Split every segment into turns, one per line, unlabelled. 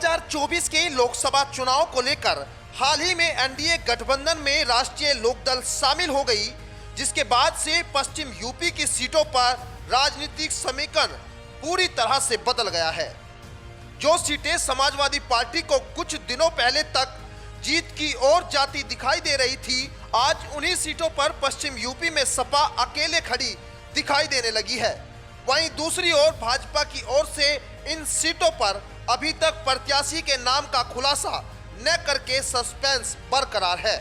2024 के लोकसभा चुनाव को लेकर हाल ही में एनडीए गठबंधन में राष्ट्रीय लोकदल शामिल हो गई, जिसके बाद से पश्चिम यूपी की सीटों पर राजनीतिक समीकरण पूरी तरह से बदल गया है। जो सीटें समाजवादी पार्टी को कुछ दिनों पहले तक जीत की ओर जाती दिखाई दे रही थी, आज उन्हीं सीटों पर पश्चिम यूपी में सपा अकेले खड़ी दिखाई देने लगी है। वहीं दूसरी ओर भाजपा की ओर से इन सीटों पर अभी तक प्रत्याशी के नाम का खुलासा न करके सस्पेंस बरकरार है।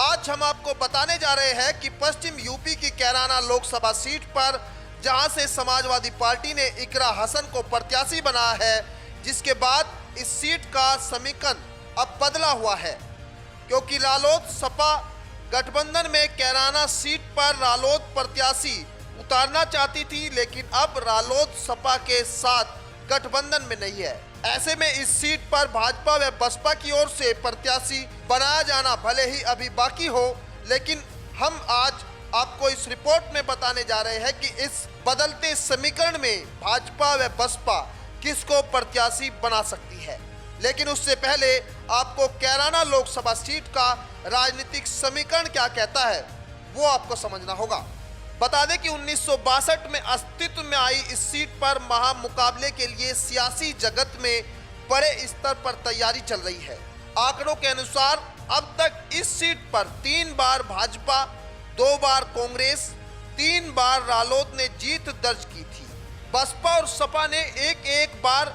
आज हम आपको बताने जा रहे हैं कि पश्चिम यूपी की कैराना लोकसभा सीट पर जहां से समाजवादी पार्टी ने इकरा हसन को प्रत्याशी बनाया है, जिसके बाद इस सीट का समीकरण अब बदला हुआ है, क्योंकि रालोद सपा गठबंधन में कैराना सीट पर रालोद प्रत्याशी उतारना चाहती थी, लेकिन अब रालोद सपा के साथ गठबंधन में नहीं है। ऐसे में इस सीट पर भाजपा व बसपा की ओर से प्रत्याशी बनाया जाना भले ही अभी बाकी हो, लेकिन हम आज आपको इस रिपोर्ट में बताने जा रहे हैं कि इस बदलते समीकरण में भाजपा व बसपा किसको प्रत्याशी बना सकती है। लेकिन उससे पहले आपको कैराना लोकसभा सीट का राजनीतिक समीकरण क्या कहता है वो आपको समझना होगा। बता दें कि 1962 में अस्तित्व में आई इस सीट पर महामुकाबले के लिए सियासी जगत में बड़े स्तर पर तैयारी चल रही है। आंकड़ों के अनुसार अब तक इस सीट पर 3 बार भाजपा, 2 बार कांग्रेस, 3 बार रालोद ने जीत दर्ज की थी। बसपा और सपा ने एक बार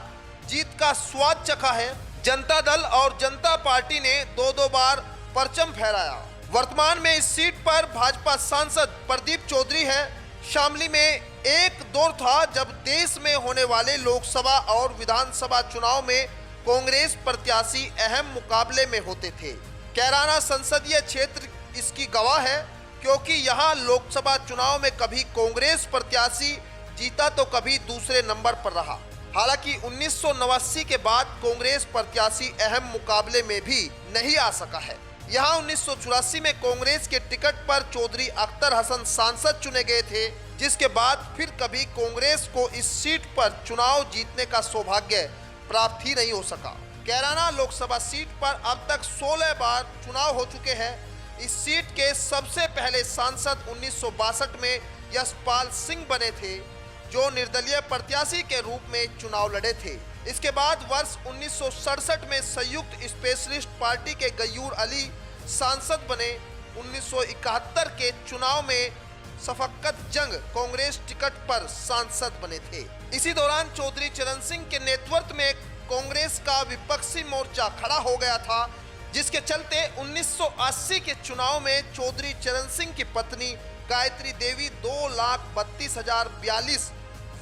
जीत का स्वाद चखा है। जनता दल और जनता पार्टी ने 2 बार परचम फहराया। वर्तमान में इस सीट पर भाजपा सांसद प्रदीप चौधरी है। शामली में एक दौर था जब देश में होने वाले लोकसभा और विधानसभा चुनाव में कांग्रेस प्रत्याशी अहम मुकाबले में होते थे। कैराना संसदीय क्षेत्र इसकी गवाह है, क्योंकि यहां लोकसभा चुनाव में कभी कांग्रेस प्रत्याशी जीता तो कभी दूसरे नंबर पर रहा। हालांकि 1989 के बाद कांग्रेस प्रत्याशी अहम मुकाबले में भी नहीं आ सका है। यहाँ 1984 में कांग्रेस के टिकट पर चौधरी अख्तर हसन सांसद चुने गए थे, जिसके बाद फिर कभी कांग्रेस को इस सीट पर चुनाव जीतने का सौभाग्य प्राप्त ही नहीं हो सका। कैराना लोकसभा सीट पर अब तक 16 बार चुनाव हो चुके हैं। इस सीट के सबसे पहले सांसद 1962 में यशपाल सिंह बने थे, जो निर्दलीय प्रत्याशी के रूप में चुनाव लड़े थे। इसके बाद वर्ष 1967 में संयुक्त स्पेशलिस्ट पार्टी के गयूर अली सांसद बने। 1971 के चुनाव में शफकत जंग कांग्रेस टिकट पर सांसद बने थे। इसी दौरान चौधरी चरण सिंह के नेतृत्व में कांग्रेस का विपक्षी मोर्चा खड़ा हो गया था, जिसके चलते 1980 के चुनाव में चौधरी चरण सिंह की पत्नी गायत्री देवी 2,32,042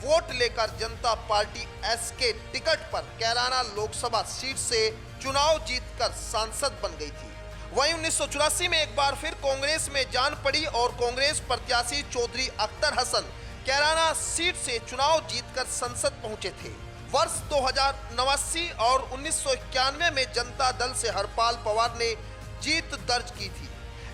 वोट लेकर जनता पार्टी एस के टिकट पर कैराना लोकसभा सीट से चुनाव जीतकर सांसद बन गई थी। वहीं 1984 में एक बार फिर कांग्रेस में जान पड़ी और कांग्रेस प्रत्याशी चौधरी अख्तर हसन कैराना सीट से चुनाव जीतकर संसद पहुंचे थे। वर्ष 2089 और 1991 में जनता दल से हरपाल पवार ने जीत दर्ज की थी।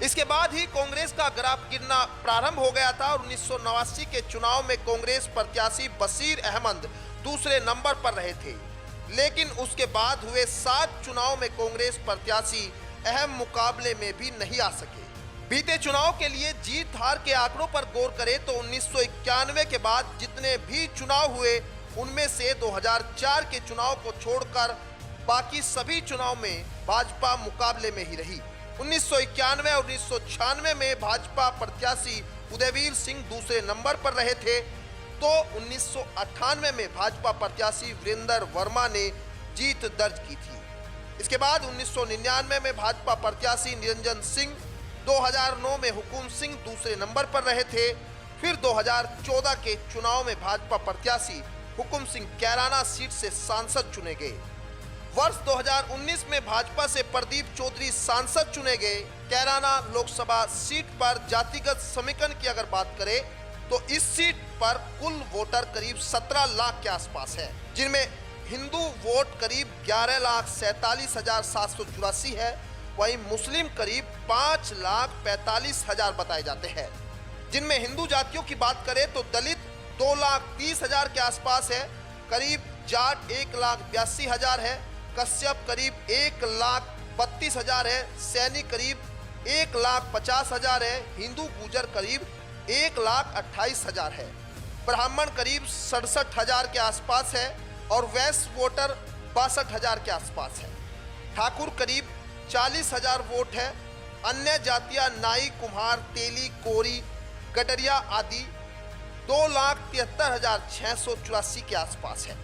इसके बाद ही कांग्रेस का ग्राफ गिरना प्रारंभ हो गया था और 1989 के चुनाव में कांग्रेस प्रत्याशी बशीर अहमद दूसरे नंबर पर रहे थे, लेकिन उसके बाद हुए 7 चुनाव में कांग्रेस प्रत्याशी अहम मुकाबले में भी नहीं आ सके। बीते चुनाव के लिए जीत हार के आंकड़ों पर गौर करें तो 1991 के बाद जितने भी चुनाव हुए, उनमें से 2004 के चुनाव को छोड़कर बाकी सभी चुनाव में भाजपा मुकाबले में ही रही। 1991 और 1996 में भाजपा प्रत्याशी उदयवीर सिंह दूसरे नंबर पर रहे थे, तो 1998 में भाजपा प्रत्याशी वीरेंद्र वर्मा ने जीत दर्ज की थी। इसके बाद 1999 में भाजपा प्रत्याशी निरंजन सिंह, 2009 में हुकुम सिंह दूसरे नंबर पर रहे थे। फिर 2014 के चुनाव में भाजपा प्रत्याशी हुकुम सिंह कैराना सीट से सांसद चुने गए। वर्ष 2019 में भाजपा से प्रदीप चौधरी सांसद चुने गए। कैराना लोकसभा सीट पर जातिगत समीकरण की अगर बात करें तो इस सीट पर कुल वोटर करीब 17 लाख के आसपास है, जिनमें हिंदू वोट करीब 11,47,784 है। वहीं मुस्लिम करीब 5,45,000 बताए जाते हैं। जिनमें हिंदू जातियों की बात करें तो दलित 2,30,000 के आसपास है, करीब जाट 1,82,000 है, कश्यप करीब 1,32,000 है, सैनी करीब 1,50,000 है, हिंदू गुजर करीब 1,28,000 है, ब्राह्मण करीब 67,000 के आसपास है और वैश्य वोटर 62,000 के आसपास है। ठाकुर करीब 40,000 वोट है। अन्य जातियां नाई, कुम्हार, तेली, कोरी, गडरिया आदि 2,73,684 के आसपास है।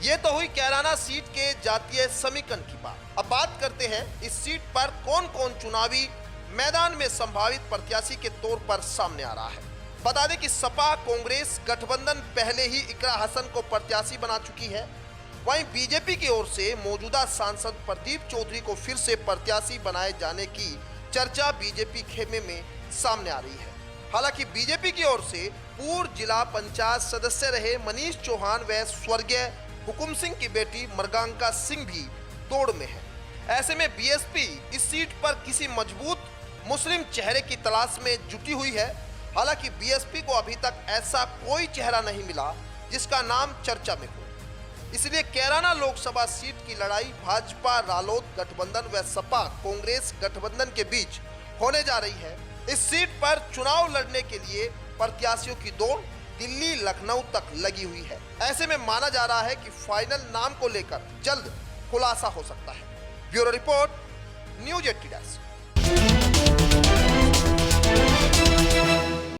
ये तो हुई कैराना सीट के जातीय समीकरण की बात। अब बात करते हैं इस सीट पर कौन कौन चुनावी मैदान में संभावित प्रत्याशी के तौर पर सामने आ रहा है। बता दें कि सपा कांग्रेस गठबंधन पहले ही इकरा हसन को प्रत्याशी बना चुकी है। वहीं बीजेपी की ओर से मौजूदा सांसद प्रदीप चौधरी को फिर से प्रत्याशी बनाए जाने की चर्चा बीजेपी खेमे में सामने आ रही है। हालांकि बीजेपी की ओर से पूर्व जिला पंचायत सदस्य रहे मनीष चौहान व स्वर्गीय हुकुम सिंह की बेटी मृगांका सिंह भी दौड़ में है। ऐसे में बीएसपी इस सीट पर किसी मजबूत मुस्लिम चेहरे की तलाश में जुटी हुई है। हालांकि बीएसपी को अभी तक ऐसा कोई चेहरा नहीं मिला जिसका नाम चर्चा में हो। इसलिए कैराना लोकसभा सीट की लड़ाई भाजपा रालोद गठबंधन व सपा कांग्रेस गठबंधन के बीच होने जा रही है। इस सीट पर चुनाव लड़ने के लिए प्रत्याशियों की दौड़ दिल्ली लखनऊ तक लगी हुई है। ऐसे में माना जा रहा है कि फाइनल नाम को लेकर जल्द खुलासा हो सकता है। Bureau report, news 80।